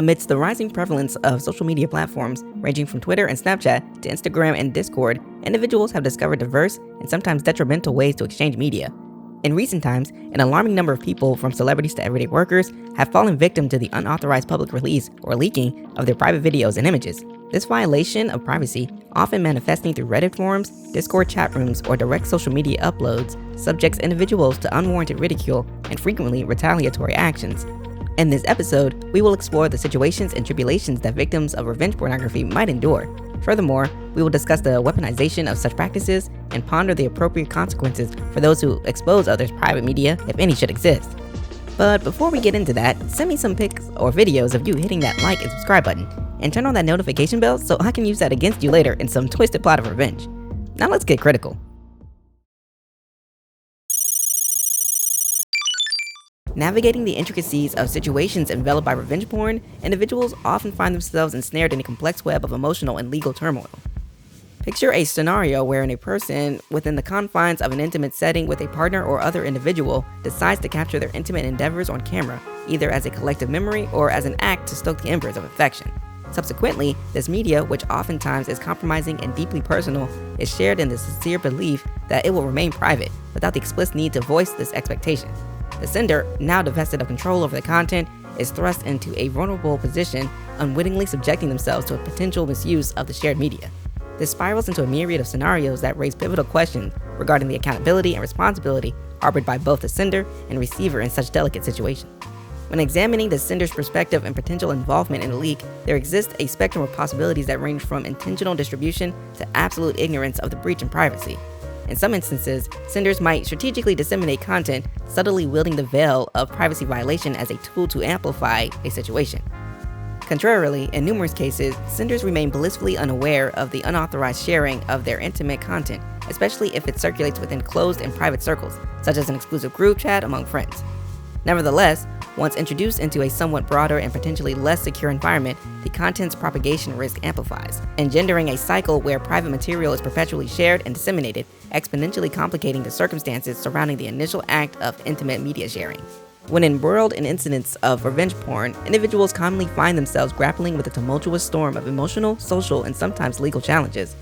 Amidst the rising prevalence of social media platforms, ranging from Twitter and Snapchat to Instagram and Discord, individuals have discovered diverse and sometimes detrimental ways to exchange media. In recent times, an alarming number of people, from celebrities to everyday workers, have fallen victim to the unauthorized public release or leaking of their private videos and images. This violation of privacy, often manifesting through Reddit forums, Discord chat rooms, or direct social media uploads, subjects individuals to unwarranted ridicule and frequently retaliatory actions. In this episode, we will explore the situations and tribulations that victims of revenge pornography might endure. Furthermore, we will discuss the weaponization of such practices and ponder the appropriate consequences for those who expose others' private media, if any should exist. But before we get into that, send me some pics or videos of you hitting that like and subscribe button, and turn on that notification bell so I can use that against you later in some twisted plot of revenge. Now let's get critical. Navigating the intricacies of situations enveloped by revenge porn, individuals often find themselves ensnared in a complex web of emotional and legal turmoil. Picture a scenario wherein a person, within the confines of an intimate setting with a partner or other individual, decides to capture their intimate endeavors on camera, either as a collective memory or as an act to stoke the embers of affection. Subsequently, this media, which oftentimes is compromising and deeply personal, is shared in the sincere belief that it will remain private, without the explicit need to voice this expectation. The sender, now divested of control over the content, is thrust into a vulnerable position, unwittingly subjecting themselves to a potential misuse of the shared media. This spirals into a myriad of scenarios that raise pivotal questions regarding the accountability and responsibility harbored by both the sender and receiver in such delicate situations. When examining the sender's perspective and potential involvement in a leak, there exists a spectrum of possibilities that range from intentional distribution to absolute ignorance of the breach in privacy. In some instances, senders might strategically disseminate content, subtly wielding the veil of privacy violation as a tool to amplify a situation. Contrarily, in numerous cases, senders remain blissfully unaware of the unauthorized sharing of their intimate content, especially if it circulates within closed and private circles, such as an exclusive group chat among friends. Nevertheless, once introduced into a somewhat broader and potentially less secure environment, the content's propagation risk amplifies, engendering a cycle where private material is perpetually shared and disseminated, exponentially complicating the circumstances surrounding the initial act of intimate media sharing. When embroiled in incidents of revenge porn, individuals commonly find themselves grappling with a tumultuous storm of emotional, social, and sometimes legal challenges.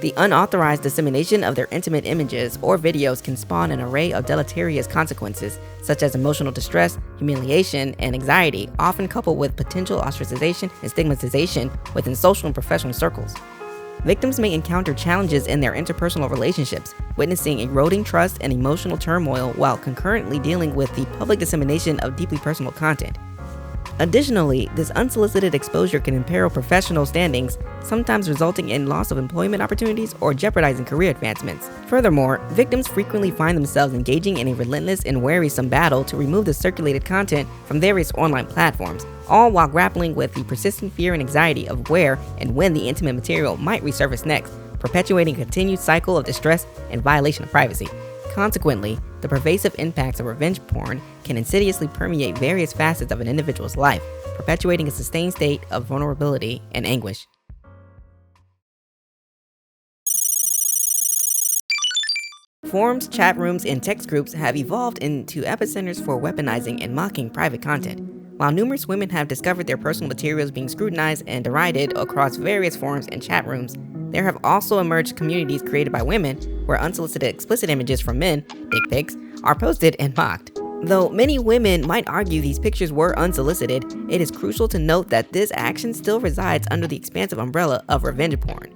The unauthorized dissemination of their intimate images or videos can spawn an array of deleterious consequences, such as emotional distress, humiliation, and anxiety, often coupled with potential ostracization and stigmatization within social and professional circles. Victims may encounter challenges in their interpersonal relationships, witnessing eroding trust and emotional turmoil while concurrently dealing with the public dissemination of deeply personal content. Additionally, this unsolicited exposure can imperil professional standings, sometimes resulting in loss of employment opportunities or jeopardizing career advancements. Furthermore, victims frequently find themselves engaging in a relentless and wearisome battle to remove the circulated content from various online platforms, all while grappling with the persistent fear and anxiety of where and when the intimate material might resurface next, perpetuating a continued cycle of distress and violation of privacy. Consequently, the pervasive impacts of revenge porn can insidiously permeate various facets of an individual's life, perpetuating a sustained state of vulnerability and anguish. Forums, chat rooms, and text groups have evolved into epicenters for weaponizing and mocking private content. While numerous women have discovered their personal materials being scrutinized and derided across various forums and chat rooms, there have also emerged communities created by women where unsolicited explicit images from men, dick pics, are posted and mocked. Though many women might argue these pictures were unsolicited, it is crucial to note that this action still resides under the expansive umbrella of revenge porn.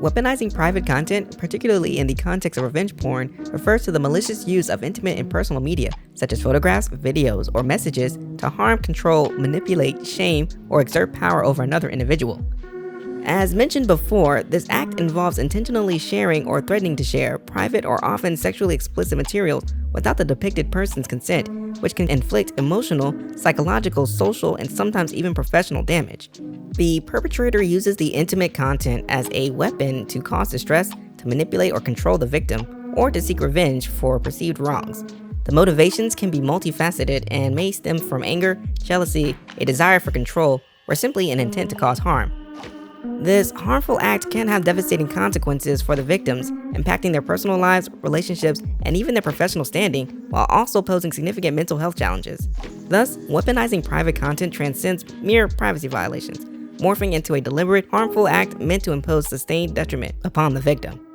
Weaponizing private content, particularly in the context of revenge porn, refers to the malicious use of intimate and personal media, such as photographs, videos, or messages, to harm, control, manipulate, shame, or exert power over another individual. As mentioned before, this act involves intentionally sharing or threatening to share private or often sexually explicit materials without the depicted person's consent, which can inflict emotional, psychological, social, and sometimes even professional damage. The perpetrator uses the intimate content as a weapon to cause distress, to manipulate or control the victim, or to seek revenge for perceived wrongs. The motivations can be multifaceted and may stem from anger, jealousy, a desire for control, or simply an intent to cause harm. This harmful act can have devastating consequences for the victims, impacting their personal lives, relationships, and even their professional standing, while also posing significant mental health challenges. Thus, weaponizing private content transcends mere privacy violations, morphing into a deliberate, harmful act meant to impose sustained detriment upon the victim.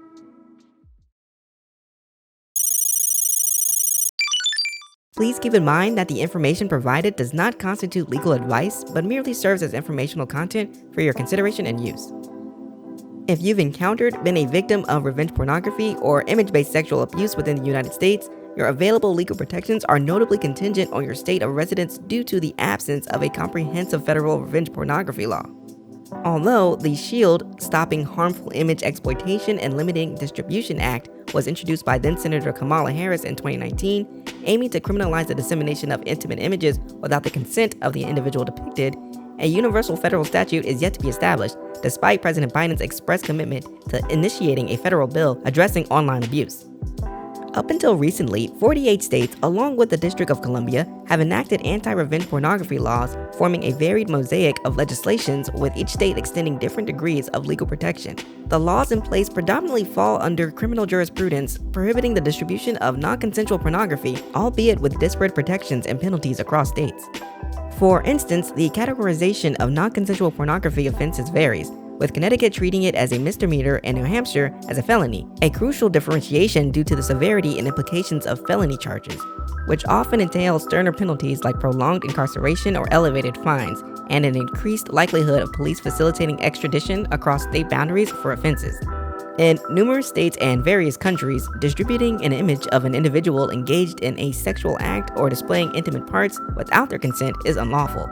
Please keep in mind that the information provided does not constitute legal advice, but merely serves as informational content for your consideration and use. If you've been a victim of revenge pornography or image-based sexual abuse within the United States, your available legal protections are notably contingent on your state of residence due to the absence of a comprehensive federal revenge pornography law. Although the SHIELD, Stopping Harmful Image Exploitation and Limiting Distribution Act, was introduced by then-Senator Kamala Harris in 2019, aiming to criminalize the dissemination of intimate images without the consent of the individual depicted, a universal federal statute is yet to be established, despite President Biden's express commitment to initiating a federal bill addressing online abuse. Up until recently, 48 states, along with the District of Columbia, have enacted anti-revenge pornography laws, forming a varied mosaic of legislations, with each state extending different degrees of legal protection. The laws in place predominantly fall under criminal jurisprudence, prohibiting the distribution of non-consensual pornography, albeit with disparate protections and penalties across states. For instance, the categorization of non-consensual pornography offenses varies, with Connecticut treating it as a misdemeanor and New Hampshire as a felony, a crucial differentiation due to the severity and implications of felony charges, which often entail sterner penalties like prolonged incarceration or elevated fines, and an increased likelihood of police facilitating extradition across state boundaries for offenses. In numerous states and various countries, distributing an image of an individual engaged in a sexual act or displaying intimate parts without their consent is unlawful.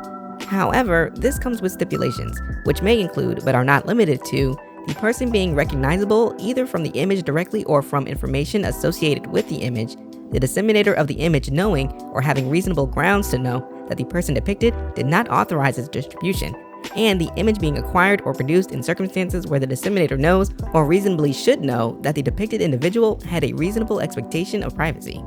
However, this comes with stipulations, which may include, but are not limited to, the person being recognizable either from the image directly or from information associated with the image, the disseminator of the image knowing or having reasonable grounds to know that the person depicted did not authorize its distribution, and the image being acquired or produced in circumstances where the disseminator knows or reasonably should know that the depicted individual had a reasonable expectation of privacy.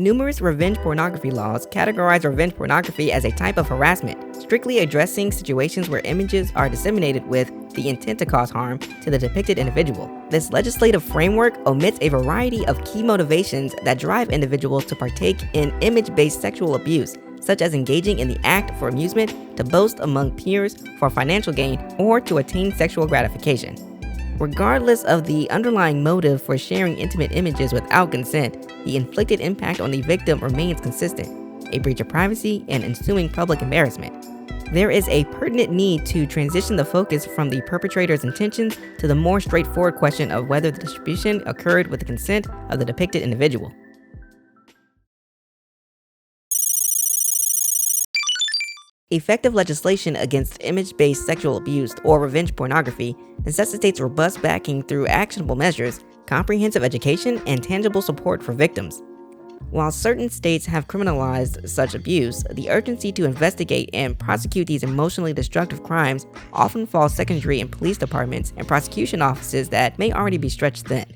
Numerous revenge pornography laws categorize revenge pornography as a type of harassment, strictly addressing situations where images are disseminated with the intent to cause harm to the depicted individual. This legislative framework omits a variety of key motivations that drive individuals to partake in image-based sexual abuse, such as engaging in the act for amusement, to boast among peers for financial gain, or to attain sexual gratification. Regardless of the underlying motive for sharing intimate images without consent, the inflicted impact on the victim remains consistent: a breach of privacy and ensuing public embarrassment. There is a pertinent need to transition the focus from the perpetrator's intentions to the more straightforward question of whether the distribution occurred with the consent of the depicted individual. Effective legislation against image-based sexual abuse or revenge pornography necessitates robust backing through actionable measures, comprehensive education, and tangible support for victims. While certain states have criminalized such abuse, the urgency to investigate and prosecute these emotionally destructive crimes often falls secondary in police departments and prosecution offices that may already be stretched thin.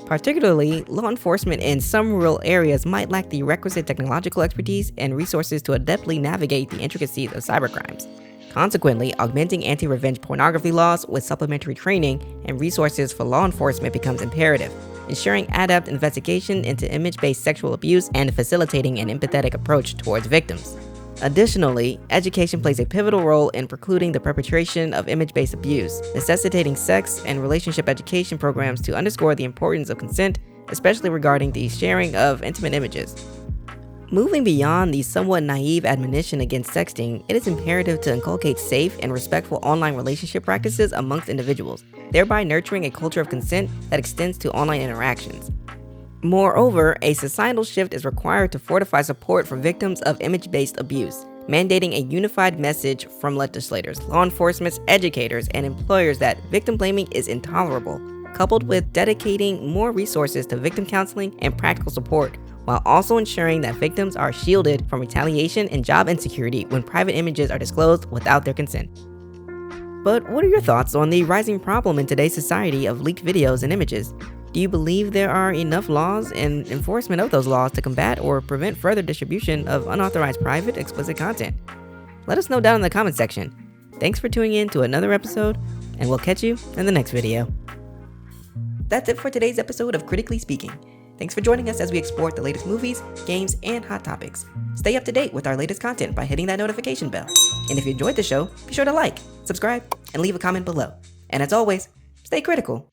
Particularly, law enforcement in some rural areas might lack the requisite technological expertise and resources to adeptly navigate the intricacies of cybercrimes. Consequently, augmenting anti-revenge pornography laws with supplementary training and resources for law enforcement becomes imperative, ensuring adept investigation into image-based sexual abuse and facilitating an empathetic approach towards victims. Additionally, education plays a pivotal role in precluding the perpetration of image-based abuse, necessitating sex and relationship education programs to underscore the importance of consent, especially regarding the sharing of intimate images. Moving beyond the somewhat naive admonition against sexting, it is imperative to inculcate safe and respectful online relationship practices amongst individuals, thereby nurturing a culture of consent that extends to online interactions. Moreover, a societal shift is required to fortify support for victims of image-based abuse, mandating a unified message from legislators, law enforcement, educators, and employers that victim blaming is intolerable, coupled with dedicating more resources to victim counseling and practical support, while also ensuring that victims are shielded from retaliation and job insecurity when private images are disclosed without their consent. But what are your thoughts on the rising problem in today's society of leaked videos and images? Do you believe there are enough laws and enforcement of those laws to combat or prevent further distribution of unauthorized private, explicit content? Let us know down in the comment section. Thanks for tuning in to another episode, and we'll catch you in the next video. That's it for today's episode of Critically Speaking. Thanks for joining us as we explore the latest movies, games, and hot topics. Stay up to date with our latest content by hitting that notification bell. And if you enjoyed the show, be sure to like, subscribe, and leave a comment below. And as always, stay critical.